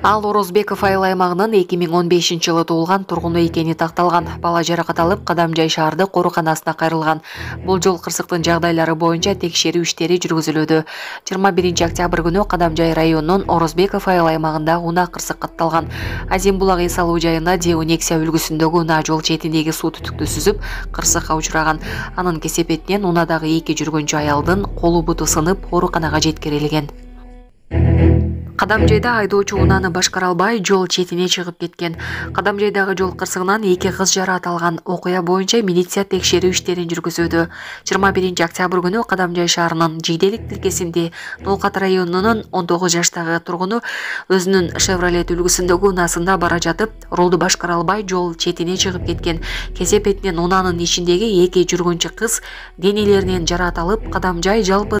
Ал Орозбеков айыл аймагынын 2015-жылы туулган тургуну экени такталган. Бала жаракат алып Кадамжай шаардык ооруканасына кайрылган. Бул жол кырсыктын жагдайлары боюнча текшерүү иштери жүргүзүлүүдө. 21 октябрь күнү Кадамжай районунун Орозбеков айыл аймагында унаа кырсык катталган. Азин булак эс алуу жайына Деонексия үлгүсүндөгү унаа жол четиндеги суу түтүктү сүзүп, кырсыкка учураган. Анын кесепетинен унаадагы 2 жүргүнчү аялдын колу буту сынып, ооруканага жеткирилген. Кадамжайда айдоочу унааны башкара албай жол четине чыгып кеткен. Кадамжайдагы жол кырсыгынан 2 кыз жараат алган. Окуя боюнча милиция текшерүү иштерин жүргүзүүдө. 21 октябрь күнү Кадамжай шаарынын Жийделик тилкесинде Ноокат районунун 19 жаштагы тургуну өзүнүн Chevrolet үлгүсүндөгү унаасында бара жатып, рулду башкара албай жол четине чыгып кеткен. Кесепетинен унаанын ичиндеги 2 жүргүнчү кыз денелеринен жараат алып, Кадамжай жалпы